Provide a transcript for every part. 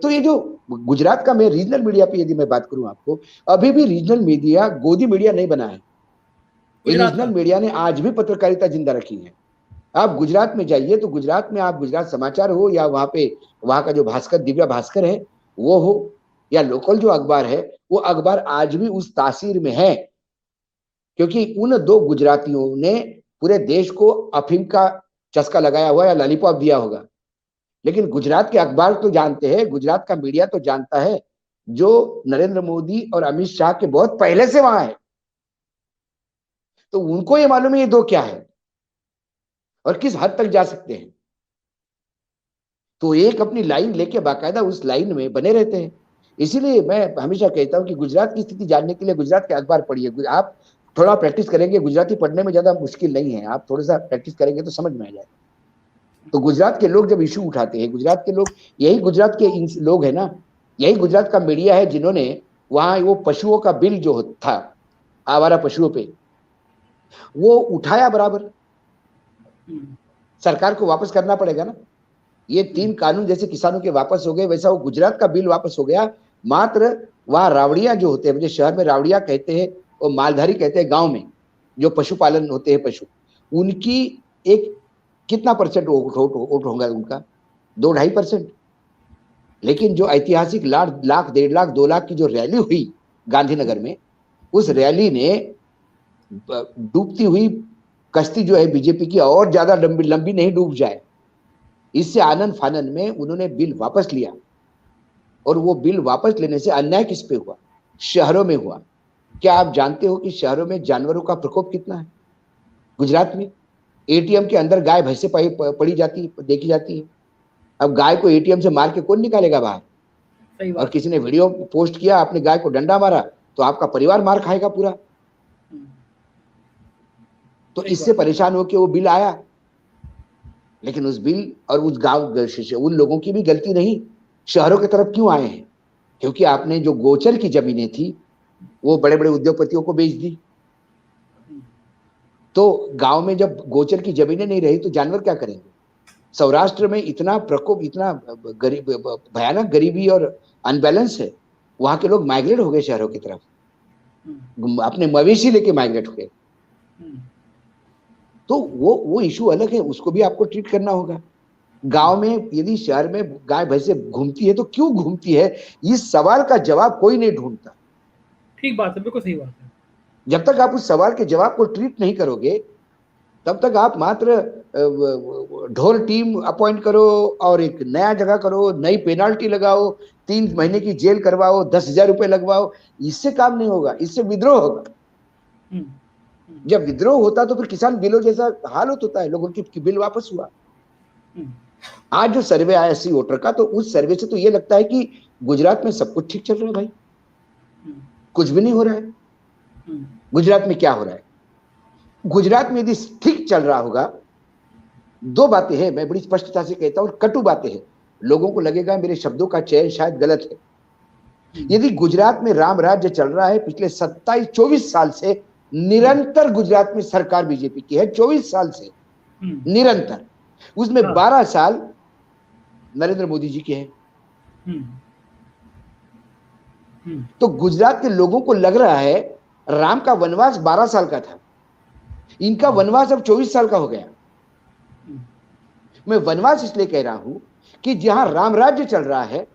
तो ये जो गुजरात का, मैं रीजनल मीडिया पे यदि मैं बात करूं आपको, अभी भी रीजनल मीडिया गोदी मीडिया नहीं बना है। रीजनल मीडिया ने आज भी पत्रकारिता जिंदा रखी है। आप गुजरात में जाइए तो गुजरात में आप गुजरात समाचार हो या वहां का जो भास्कर, दिव्या भास्कर है वो हो, या लोकल जो अखबार है, वो अखबार आज भी उस तासीर में है, क्योंकि उन दो गुजरातियों ने पूरे देश को अफीम का चस्का लगाया हुआ या लॉलीपॉप दिया होगा। लेकिन गुजरात के अखबार तो जानते हैं, गुजरात का मीडिया तो जानता है, जो नरेंद्र मोदी और अमित शाह के बहुत पहले से वहां है, तो उनको ये मालूम है ये दो क्या है और किस हद तक जा सकते हैं। तो एक अपनी लाइन लेके बाकायदा उस लाइन में बने रहते हैं। इसीलिए मैं हमेशा कहता हूं कि गुजरात की स्थिति जानने के लिए गुजरात के अखबार पढ़िए। आप थोड़ा प्रैक्टिस करेंगे, गुजराती पढ़ने में ज्यादा मुश्किल नहीं है, आप थोड़ा सा प्रैक्टिस करेंगे तो समझ में आ जाएगा। तो गुजरात के लोग जब इशू उठाते हैं, गुजरात के लोग, यही गुजरात के लोग है ना, यही गुजरात का मीडिया है जिन्होंने वहां वो पशुओं का बिल जो था आवारा पशुओं पे, वो उठाया बराबर। सरकार को वापस करना पड़ेगा ना। ये 3 कानून जैसे किसानों के वापस हो गए, वैसा वो गुजरात का बिल वापस हो गया। मात्र वहां रावड़िया जो होते हैं, मुझे शहर में रावड़िया कहते हैं और मालधारी कहते हैं, गांव में जो पशुपालन होते हैं पशु, उनकी एक कितना परसेंट वोट होगा उनका, 2-2.5%। लेकिन जो ऐतिहासिक लाख 1.5 लाख 2 लाख की जो रैली हुई गांधीनगर में, उस रैली ने डूबती हुई कश्ती जो है बीजेपी की और ज्यादा लंबी नहीं डूब जाए, इससे आनंद फानन में उन्होंने बिल वापस लिया। और वो बिल वापस लेने से अन्याय किस पे हुआ? शहरों में हुआ। क्या आप जानते हो कि शहरों में जानवरों का प्रकोप कितना है? गुजरात में एटीएम के अंदर गाय भैंसे पड़ी जाती, देखी जाती है। अब गाय को एटीएम से मार के कौन निकालेगा बाहर? और किसी ने वीडियो पोस्ट किया, आपने गाय को डंडा मारा, तो आपका परिवार मार खाएगा पूरा। तो इससे परेशान होकर वो बिल आया। लेकिन उस बिल और उस गांव उन लोगों की भी गलती नहीं। शहरों की तरफ क्यों आए हैं? क्योंकि आपने जो गोचर की जमीनें थी वो बड़े बड़े उद्योगपतियों को बेच दी। तो गांव में जब गोचर की जमीनें नहीं रही तो जानवर क्या करेंगे? सौराष्ट्र में इतना प्रकोप, इतना भयानक गरीबी और अनबैलेंस है, वहां के लोग माइग्रेट हो गए शहरों की तरफ, अपने मवेशी लेके माइग्रेट हो गए। तो वो इशू अलग है, उसको भी आपको ट्रीट करना होगा। गांव में यदि शहर में गाय भैंसे घूमती है तो क्यों घूमती है, इस सवाल का जवाब कोई नहीं ढूंढता। ठीक बात है, बिल्कुल सही बात है। जब तक आप उस सवाल के जवाब को ट्रीट नहीं करोगे, तब तक आप मात्र ढोल टीम अपॉइंट करो और एक नया जगह करो, नई पेनाल्टी लगाओ, 3 महीने की जेल करवाओ, 10,000 रुपए लगवाओ, इससे काम नहीं होगा, इससे विद्रोह होगा। जब विद्रोह होता तो फिर किसान बिलों जैसा हालत होता है, लोगों की बिल वापस हुआ। आज जो सर्वे आया सी वोटर का, तो उस सर्वे से तो ये लगता है कि गुजरात में सब कुछ ठीक चल रहा है भाई, कुछ भी नहीं हो रहा है। गुजरात में क्या हो रहा है? गुजरात में यदि ठीक चल रहा होगा, 2 बातें हैं, मैं बड़ी स्पष्टता से कहता हूं, कटु बातें हैं, लोगों को लगेगा मेरे शब्दों का चयन शायद गलत है। यदि गुजरात में राम राज्य चल रहा है, पिछले 27-24 साल से निरंतर गुजरात में सरकार बीजेपी की है, 24 साल से निरंतर, उसमें 12 साल नरेंद्र मोदी जी के हैं। तो गुजरात के लोगों को लग रहा है राम का वनवास 12 साल का था, इनका वनवास अब 24 साल का हो गया। मैं वनवास इसलिए कह रहा हूं कि जहां राम राज्य चल रहा है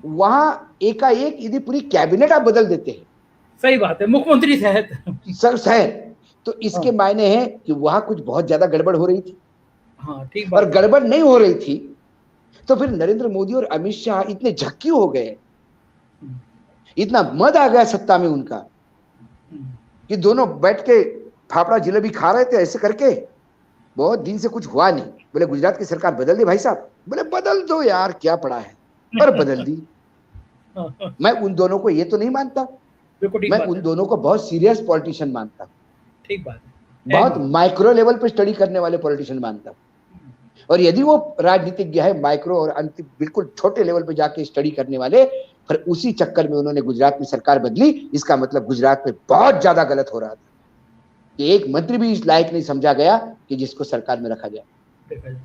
वहां एकाएक यदि पूरी कैबिनेट आप बदल देते हैं, सही बात है, मुख्यमंत्री सहित, तो इसके मायने हैं कि वहां कुछ बहुत ज्यादा गड़बड़ हो रही थी। ठीक बात। और गड़बड़ नहीं हो रही थी तो फिर नरेंद्र मोदी और अमित शाह इतने झक्की हो गए, इतना मद आ गया सत्ता में उनका, कि दोनों बैठ के फाफड़ा जलेबी खा रहे थे ऐसे करके, बहुत दिन से कुछ हुआ नहीं। बोले गुजरात की सरकार बदल दी भाई साहब, बोले बदल दो यार, क्या पड़ा है, पर बदल दी। मैं उन दोनों को ये तो नहीं मानता, मैं उन दोनों को बहुत सीरियस पॉलिटिशियन मानता हूं, ठीक बात है, बहुत माइक्रो लेवल पे स्टडी करने वाले पॉलिटिशियन मानता हूं। और यदि वो राजनीतिज्ञ है, माइक्रो और अंतिम बिल्कुल छोटे लेवल पे जाके स्टडी करने वाले, फिर उसी चक्कर में उन्होंने गुजरात में सरकार बदली, इसका मतलब गुजरात में बहुत ज्यादा गलत हो रहा था कि एक मंत्री भी इस लायक नहीं समझा गया कि जिसको सरकार में रखा गया।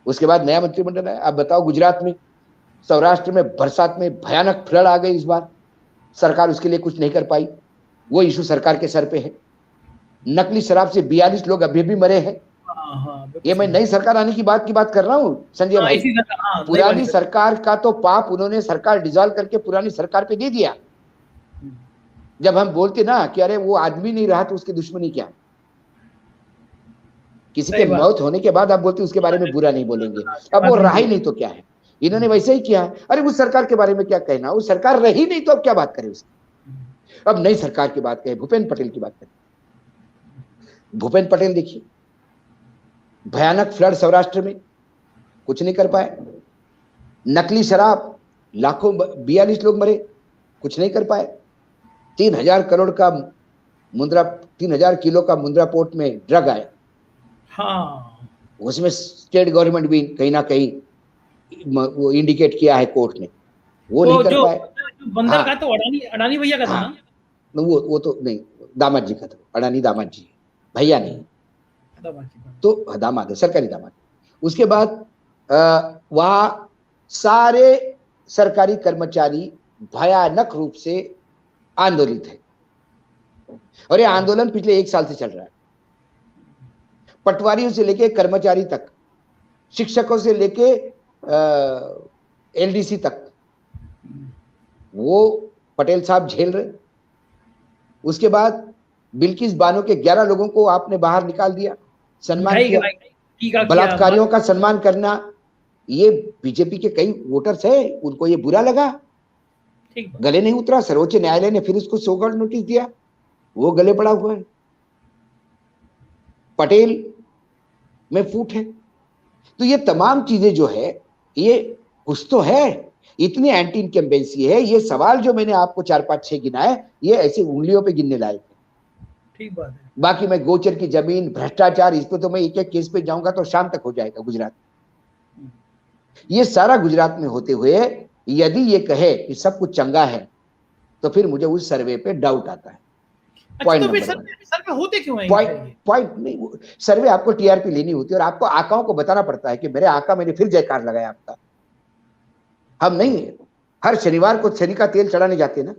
उसके बाद नया मंत्रिमंडल है, आप बताओ गुजरात में सौराष्ट्र में बरसात में भयानक फ्लड आ गई इस बार, सरकार उसके लिए कुछ नहीं कर पाई, वो इशू सरकार के सर पे है। नकली शराब से 42 लोग अभी भी मरे हैं। ये मैं नई सरकार आने की बात कर रहा हूँ संजय भाई। पुरानी सरकार का तो पाप उन्होंने सरकार डिसॉल्व करके पुरानी सरकार पे दे दिया। जब हम बोलते ना कि अरे वो आदमी नहीं रहा तो उसकी दुश्मनी क्या, किसी के मौत होने के बाद आप बोलते उसके बारे में बुरा नहीं बोलेंगे, अब वो रहा ही नहीं तो क्या है। इन्होंने वैसे ही किया। अरे उस सरकार के बारे में क्या कहना, उस सरकार रही नहीं तो अब क्या बात करें उसकी। अब नई सरकार की बात करें, भूपेंद्र पटेल की बात करें। भूपेंद्र पटेल देखिए, भयानक फ्लड सौराष्ट्र में, कुछ नहीं कर पाए। नकली शराब, लाखों 42 लोग मरे, कुछ नहीं कर पाए। 3000 करोड़ का मुंद्रा, 3000 किलो का मुंद्रा पोर्ट में ड्रग आया। हाँ, उसमें स्टेट गवर्नमेंट भी कहीं ना कहीं वो इंडिकेट किया है कोर्ट ने, वो नहीं कर पाए। बंदर का तो अडानी भैया का था ना, वो तो नहीं, दामाद जी का था, अडानी दामाद जी, भैया नहीं, तो दामाद है, सरकारी दामाद। उसके बाद वहां सारे सरकारी कर्मचारी भयानक रूप से आंदोलित है, और ये आंदोलन पिछले 1 साल से चल रहा है। पटवारियों से लेके कर्मचारी तक, शिक्षकों से लेके एलडीसी तक, वो पटेल साहब झेल रहे। उसके बाद बिल्किस बानो के 11 लोगों को आपने बाहर निकाल दिया, सम्मान किया, बलात्कारियों का सम्मान करना। ये बीजेपी के कई वोटर्स है, उनको ये बुरा लगा, गले नहीं उतरा। सर्वोच्च न्यायालय ने फिर उसको सौगंध नोटिस दिया, वो गले पड़ा हुआ है। पटेल में फूट है। तो ये तमाम चीजें जो है, ये कुछ तो है, इतनी एंटी इनकम्बेंसी है। ये सवाल जो मैंने आपको 4 5 6 गिनाए, ये ऐसे उंगलियों पे गिनने लायक है। ठीक बात है। बाकी मैं गोचर की जमीन, भ्रष्टाचार, इस पे तो मैं एक केस पे जाऊंगा तो शाम तक हो जाएगा गुजरात। ये सारा गुजरात में होते हुए यदि ये कहे कि सब कुछ चंगा है, तो फिर मुझे उस सर्वे पे डाउट आता है। पॉइंट नंबर 1, सर्वे होते क्यों हैं? पॉइंट नहीं, सर्वे आपको टीआरपी लेनी होती है, और आपको आकाओं को बताना पड़ता है कि मेरे आका, मैंने फिर जयकार लगाया आपका। हम नहीं, हर शनिवार को शनि का तेल चढ़ाने जाते ना,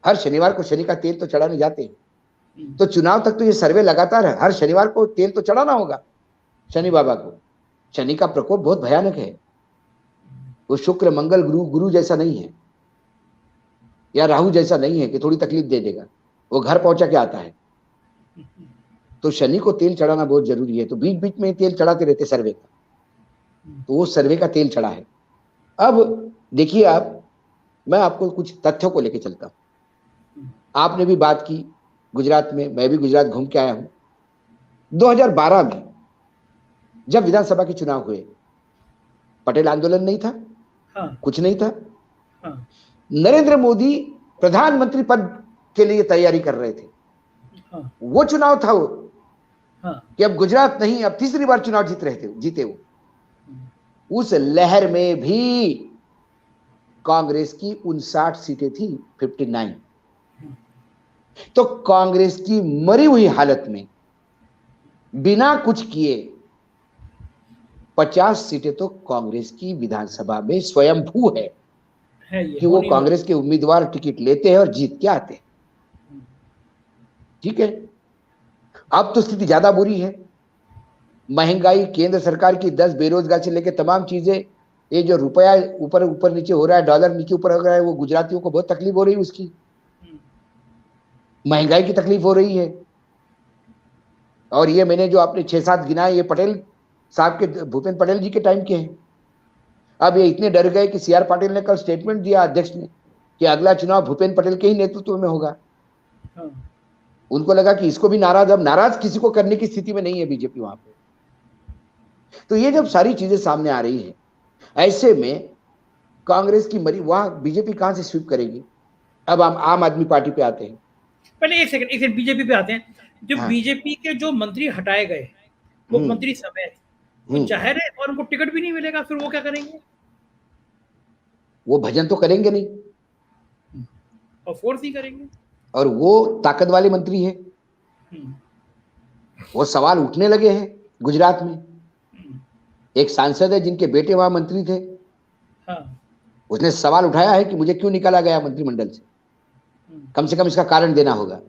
हर शनिवार को शनि का तेल तो चढ़ाने जाते हैं। तो चुनाव तक तो ये सर्वे लगातार है, हर शनिवार को तेल तो चढ़ाना होगा शनि बाबा को। शनि का प्रकोप बहुत भयानक है, वो शुक्र मंगल गुरु जैसा नहीं है, या राहु जैसा नहीं है कि थोड़ी तकलीफ दे देगा, वो घर पहुंचा के आता है। तो शनि को तेल चढ़ाना बहुत जरूरी है। तो बीच बीच में तेल चढ़ाते रहते सर्वे का, तो वो सर्वे का तेल चढ़ा है। अब देखिए आप, मैं आपको कुछ तथ्यों को लेकर चलता हूं। आपने भी बात की गुजरात में, मैं भी गुजरात घूम के आया हूं। 2012 में जब विधानसभा के चुनाव हुए, पटेल आंदोलन नहीं था, कुछ नहीं था। नरेंद्र मोदी प्रधानमंत्री पद के लिए तैयारी कर रहे थे। वो चुनाव था वो, कि अब गुजरात नहीं, अब तीसरी बार चुनाव जीते वो। उस लहर में भी कांग्रेस की 59 सीटें थी, 59। तो कांग्रेस की मरी हुई हालत में बिना कुछ किए 50 सीटें तो कांग्रेस की विधानसभा में स्वयंभू है कि वो कांग्रेस के उम्मीदवार टिकट लेते हैं और जीत के आते हैं। ठीक है, अब तो स्थिति ज्यादा बुरी है। महंगाई, केंद्र सरकार की 10 बेरोजगार से लेकर तमाम चीजें, ये जो रुपया ऊपर नीचे हो रहा है, डॉलर नीचे ऊपर हो रहा है, वो गुजरातियों को बहुत तकलीफ हो रही है। उसकी महंगाई की तकलीफ हो रही है। और ये मैंने जो आपने 6-7 गिनाए, ये पटेल साहब के, भूपेंद्र पटेल जी के टाइम के हैं। अब ये इतने डर गए कि सीआर पाटिल ने कल स्टेटमेंट दिया, अध्यक्ष ने, कि अगला चुनाव भूपेंद्र पटेल के ही नेतृत्व में होगा। उनको लगा कि इसको भी नाराज, अब नाराज किसी को करने की स्थिति में नहीं है बीजेपी वहां पे। तो ये जब सारी चीजें सामने आ रही है, ऐसे में कांग्रेस की मरी, वहां बीजेपी कहां से स्वीप करेगी। अब हम आम आदमी पार्टी पे आते हैं। पहले एक सेकंड बीजेपी पे आते हैं। जो बीजेपी के जो मंत्री हटाए गए, मुख्यमंत्री समेत, तो जाहिर है और उनको टिकट भी नहीं मिलेगा, फिर वो क्या करेंगे? वो भजन तो करेंगे नहीं, और फोर्स नहीं करेंगे। और वो ताकत वाले मंत्री है, वो सवाल उठने लगे हैं गुजरात में। एक सांसद है जिनके बेटे वहां मंत्री थे, हाँ। उसने सवाल उठाया है कि मुझे क्यों निकाला गया मंत्रिमंडल से, कम से कम इसका कारण देना होगा।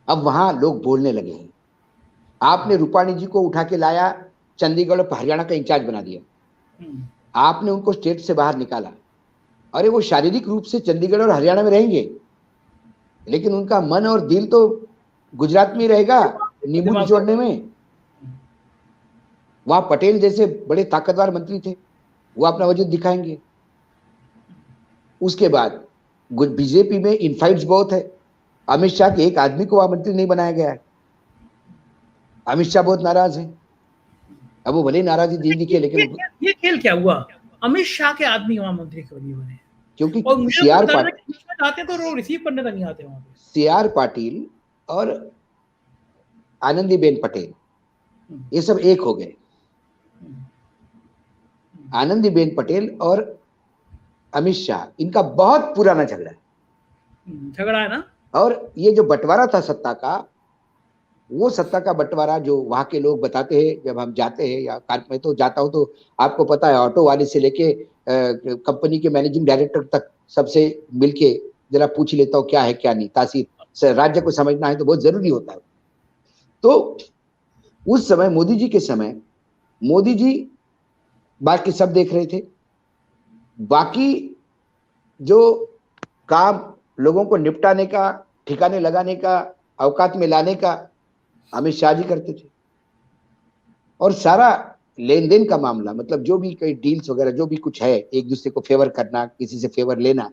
अब वहां लोग बोलने लगे हैं। आपने रूपाणी जी को उठा के लाया, चंडीगढ़ और हरियाणा का इंचार्ज बना दिया, आपने उनको स्टेट से बाहर निकाला। अरे वो शारीरिक रूप से चंडीगढ़ और हरियाणा में रहेंगे, लेकिन उनका मन और दिल तो गुजरात में ही रहेगा, नींबू निचोड़ने में। वहां पटेल जैसे बड़े ताकतवर मंत्री थे, वो अपना वजूद दिखाएंगे। उसके बाद बीजेपी में इनफाइट्स बहुत है। अमित शाह के एक आदमी को वहां मंत्री नहीं बनाया गया है। अमित शाह बहुत नाराज हैं। अब वो भले नाराजी दी दिखे, लेकिन ये खेल क्या हुआ? अमित शाह के आदमी वहां मंत्री क्यों नहीं बने? क्योंकि और मुझे आते तो रिसीव करने तक नहीं आते वहां पे। सीआर पाटिल और आनंदीबेन पटेल ये सब एक हो गए। आनंदीबेन पटेल और अमित शाह, इनका बहुत पुराना झगड़ा है ना। और ये जो बंटवारा था सत्ता का, वो सत्ता का बंटवारा जो वहां के लोग बताते हैं, जब हम जाते हैं या कार में तो जाता हूं, तो आपको पता है ऑटो वाले से लेके कंपनी के मैनेजिंग डायरेक्टर तक सबसे मिलके जरा पूछ लेता हूँ क्या है क्या नहीं। तासीर राज्य को समझना है तो बहुत जरूरी होता है। तो उस समय मोदी जी के समय मोदी जी बाकी सब देख रहे थे, बाकी जो काम लोगों को निपटाने का, ठिकाने लगाने का, औकात में लाने का अमित शाह जी करते थे। और सारा लेन देन का मामला, मतलब जो भी कई डील्स वगैरह जो भी कुछ है, एक दूसरे को फेवर करना, किसी से फेवर लेना,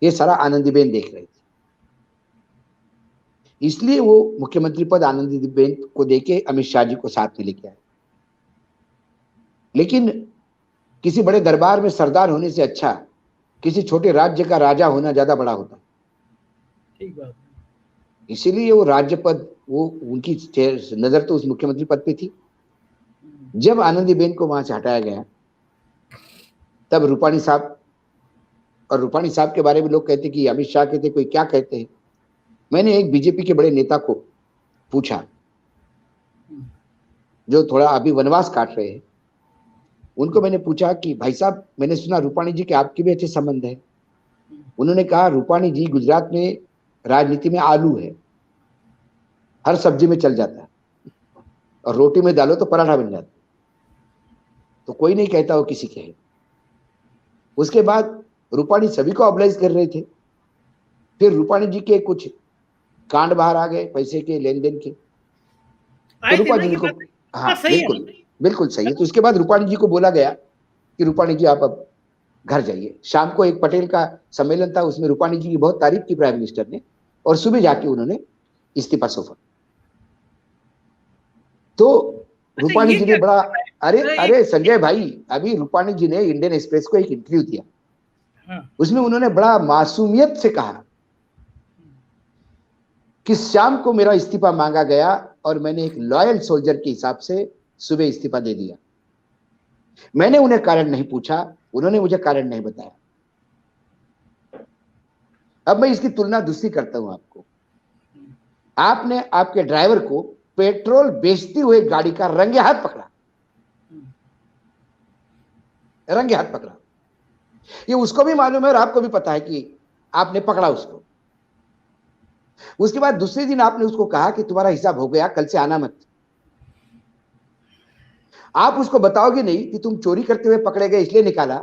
ये सारा आनंदीबेन देख रहे थे। इसलिए वो मुख्यमंत्री पद आनंदीबेन को देके अमित शाह जी को साथ में लेके आए। लेकिन किसी बड़े दरबार में सरदार होने से अच्छा किसी छोटे राज्य का राजा होना ज्यादा बड़ा होता। ठीक बात। इसीलिए वो राज्य पद, वो उनकी नजर तो उस मुख्यमंत्री पद पे थी। जब आनंदीबेन को वहां से हटाया गया, तब रूपाणी साहब, और रूपाणी साहब के बारे में लोग कहते कि अमित शाह कहते, कोई क्या कहते हैं। मैंने एक बीजेपी के बड़े नेता को पूछा, जो थोड़ा अभी वनवास काट रहे हैं, उनको मैंने पूछा कि भाई साहब, मैंने सुना रूपाणी जी के आपके भी अच्छे संबंध है। उन्होंने कहा रूपाणी जी गुजरात में राजनीति में आलू है, हर सब्जी में चल जाता है, और रोटी में डालो तो पराठा बन जाता है, तो कोई नहीं कहता वो किसी के है। उसके बाद रूपाणी सभी को ऑब्लाइज कर रहे थे। फिर रूपाणी जी के कुछ कांड बाहर आ गए, पैसे के लेन देन के, तो रूपाणी जी को, हाँ बिल्कुल बिल्कुल सही है। तो उसके बाद रूपाणी जी को बोला गया कि रूपाणी जी आप अब घर जाइए। शाम को एक पटेल का सम्मेलन था, उसमें रूपाणी जी की बहुत तारीफ की प्राइम मिनिस्टर ने, और सुबह जाके उन्होंने इस्तीफा सौंपा। तो रूपाणी जी ने बड़ा, अरे संजय भाई, अभी रूपाणी जी ने इंडियन एक्सप्रेस को एक इंटरव्यू दिया, उसमें उन्होंने बड़ा मासूमियत से कहा कि शाम को मेरा इस्तीफा मांगा गया और मैंने एक लॉयल सोल्जर के हिसाब से सुबह इस्तीफा दे दिया। मैंने उन्हें कारण नहीं पूछा, उन्होंने मुझे कारण नहीं बताया। अब मैं इसकी तुलना दूसरी करता हूं आपको। आपने आपके ड्राइवर को पेट्रोल बेचती हुए गाड़ी का रंगे हाथ पकड़ा, रंगे हाथ पकड़ा। ये उसको भी मालूम है और आपको भी पता है कि आपने पकड़ा उसको। उसके बाद दूसरे दिन आपने उसको कहा कि तुम्हारा हिसाब हो गया, कल से आना मत। आप उसको बताओगे नहीं कि तुम चोरी करते हुए पकड़े गए इसलिए निकाला,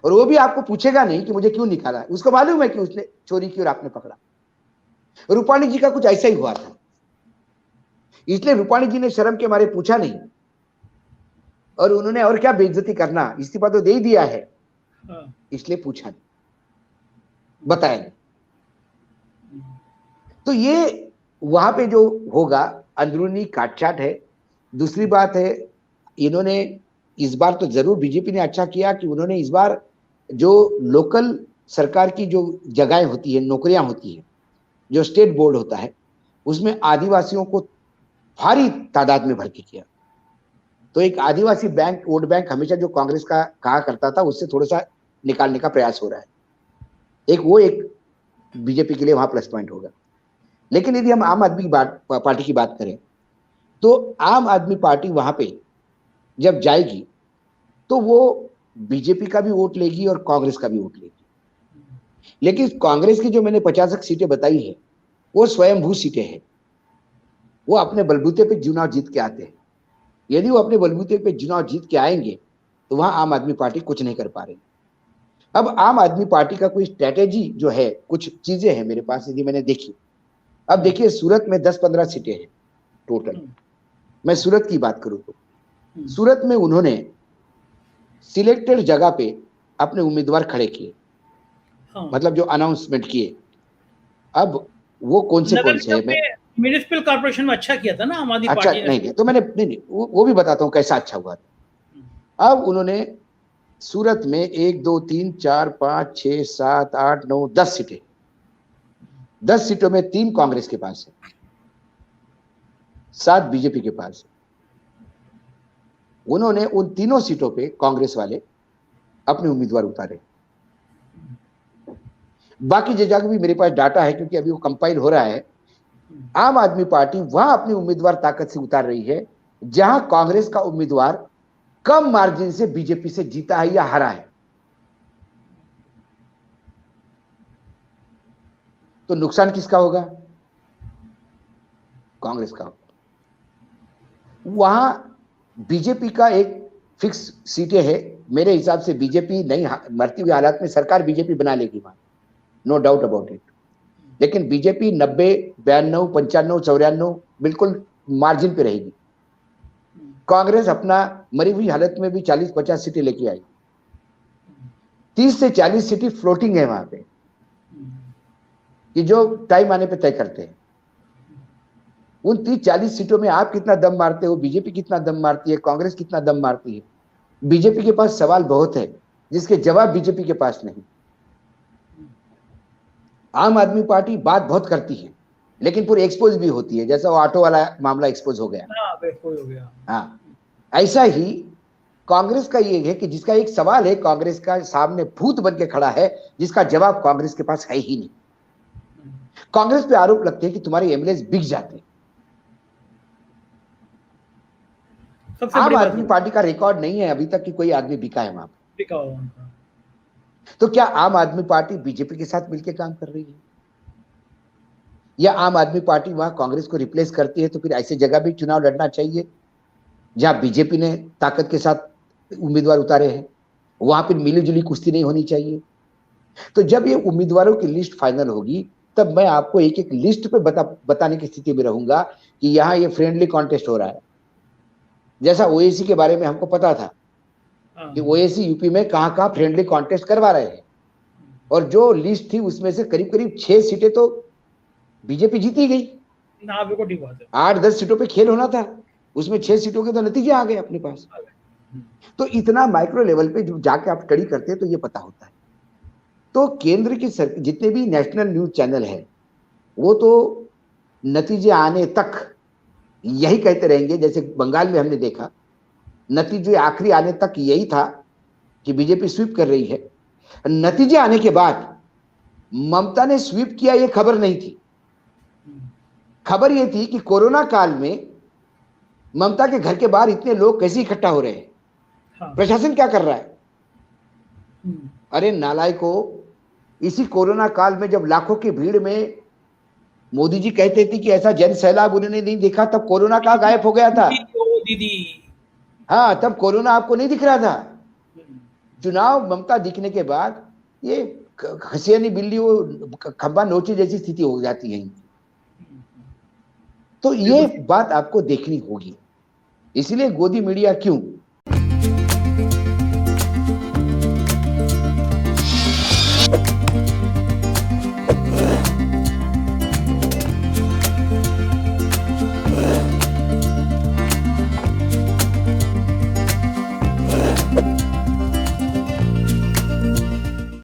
और वो भी आपको पूछेगा नहीं कि मुझे क्यों निकाला। उसको मालूम है कि उसने चोरी की और आपने पकड़ा। रूपाणी जी का कुछ ऐसा ही हुआ था, इसलिए रूपाणी जी ने शर्म के मारे पूछा नहीं, और उन्होंने और क्या बेइज्जती करना, इस्तीफा तो दे ही दिया है, इसलिए पूछा नहीं, बताया नहीं। तो ये वहां पे जो होगा अंदरूनी काटछाट है। दूसरी बात है, इन्होंने इस बार तो जरूर बीजेपी ने अच्छा किया कि उन्होंने इस बार जो लोकल सरकार की जो जगहें होती है, नौकरियां होती है, जो स्टेट बोर्ड होता है, उसमें आदिवासियों को भारी तादाद में भर्ती किया। तो एक आदिवासी बैंक, वोट बैंक हमेशा जो कांग्रेस का कहा करता था, उससे थोड़ा सा निकालने का प्रयास हो रहा है। एक बीजेपी के लिए वहां प्लस पॉइंट होगा। लेकिन यदि हम आम आदमी पार्टी की बात करें, तो आम आदमी पार्टी वहां पे जब जाएगी तो वो बीजेपी का भी वोट लेगी और कांग्रेस का भी वोट लेगी। लेकिन कांग्रेस की जो मैंने 50 सीटें बताई है वो स्वयंभू सीटें हैं, वो अपने बलबूते पे चुनाव जीत के आते हैं। यदि वो अपने बलबूते पे चुनाव जीत के आएंगे तो वहां आम आदमी पार्टी कुछ नहीं कर पा रही। अब आम आदमी पार्टी का कोई स्ट्रेटेजी जो है, कुछ चीजें हैं मेरे पास, यदि मैंने देखी। अब देखिए, सूरत में 10-15 सीटें हैं टोटल। मैं सूरत की बात करूं तो सूरत में उन्होंने सिलेक्टेड जगह पे अपने उम्मीदवार खड़े किए, मतलब जो अनाउंसमेंट किए। अब वो कौन से हैं? म्युनिसिपल कॉर्पोरेशन में अच्छा किया था ना आम आदमी अच्छा, पार्टी ने। नहीं तो मैंने नहीं वो भी बताता हूँ कैसा अच्छा हुआ था। अब उन्होंने सूरत में 1 2 3 4 5 6 7 8 9 10 सीटें, 10 सीटों में 3 कांग्रेस के पास है, 7 बीजेपी के पास है। उन्होंने उन तीनों सीटों पे कांग्रेस वाले अपने उम्मीदवार उतारे। बाकी जगह भी मेरे पास डाटा है, क्योंकि अभी वो कंपाइल हो रहा है। आम आदमी पार्टी वहां अपनी उम्मीदवार ताकत से उतार रही है जहां कांग्रेस का उम्मीदवार कम मार्जिन से बीजेपी से जीता है या हारा है। तो नुकसान किसका होगा? कांग्रेस का होगा। वहां बीजेपी का एक फिक्स सीटें है। मेरे हिसाब से बीजेपी नहीं मरती हुई हालात में सरकार बीजेपी बना लेगी वहां, नो डाउट अबाउट इट। लेकिन बीजेपी 90 92 95 94 बिल्कुल मार्जिन पे रहेगी। कांग्रेस अपना मरी हुई हालत में भी 40-50 सीटें लेके आई। 30 से 40 सीटें फ्लोटिंग है वहां पे, कि जो टाइम आने पे तय करते हैं। उन 30-40 सीटों में आप कितना दम मारते हो, बीजेपी कितना दम मारती है, कांग्रेस कितना दम मारती है। बीजेपी के पास सवाल बहुत है जिसके जवाब बीजेपी के पास नहीं। आम आदमी पार्टी बात बहुत करती है लेकिन पूरी एक्सपोज भी होती है, जैसा वो ऑटो वाला मामला एक्सपोज हो गया। हाँ, ऐसा ही कांग्रेस का ये है कि जिसका एक सवाल है, कांग्रेस का सामने भूत बन के खड़ा है जिसका जवाब कांग्रेस के पास है ही नहीं। कांग्रेस पे आरोप लगते हैं कि तुम्हारे एमएलए बिक जाते हैं। आम आदमी पार्टी का रिकॉर्ड नहीं है अभी तक कि कोई आदमी बिका है वहां पर। तो क्या आम आदमी पार्टी बीजेपी के साथ मिलकर काम कर रही है, या आम आदमी पार्टी वहां कांग्रेस को रिप्लेस करती है? तो फिर ऐसी जगह भी चुनाव लड़ना चाहिए जहां बीजेपी ने ताकत के साथ उम्मीदवार उतारे हैं, वहां पर मिलीजुली कुश्ती नहीं होनी चाहिए। तो जब ये उम्मीदवारों की लिस्ट फाइनल होगी तब मैं आपको एक एक लिस्ट पे बताने की स्थिति में रहूंगा कि यहाँ ये फ्रेंडली कॉन्टेस्ट हो रहा है। जैसा ओएसी के बारे में हमको पता था कि ओएसी यूपी में कहां फ्रेंडली कॉन्टेस्ट करवा रहे हैं, और जो लिस्ट थी उसमें से करीब करीब 6 सीटें तो बीजेपी जीती गई। 8-10 सीटों पे खेल होना था, उसमें 6 सीटों के तो नतीजे आ गए अपने पास। तो इतना माइक्रो लेवल पे जो जाके आप स्टडी करते हैं तो ये पता होता है। तो केंद्र की जितने भी नेशनल न्यूज चैनल है वो तो नतीजे आने तक यही कहते रहेंगे। जैसे बंगाल में हमने देखा, नतीजे आखिरी आने तक यही था कि बीजेपी स्वीप कर रही है। नतीजे आने के बाद ममता ने स्वीप किया ये खबर नहीं थी। खबर ये थी कि कोरोना काल में ममता के घर के बाहर इतने लोग कैसे इकट्ठा हो रहे हैं, प्रशासन क्या कर रहा है। अरे नालायको, इसी कोरोना काल में जब लाखों की भीड़ में मोदी जी कहते थे कि ऐसा जन सैलाब उन्होंने नहीं देखा, तब कोरोना कहाँ गायब हो गया था? दीदी, हाँ, तब कोरोना आपको नहीं दिख रहा था। चुनाव ममता दिखने के बाद ये हसियानी बिल्ली वो खंबा नोचे जैसी स्थिति हो जाती है। तो ये बात आपको देखनी होगी। इसलिए गोदी मीडिया क्यों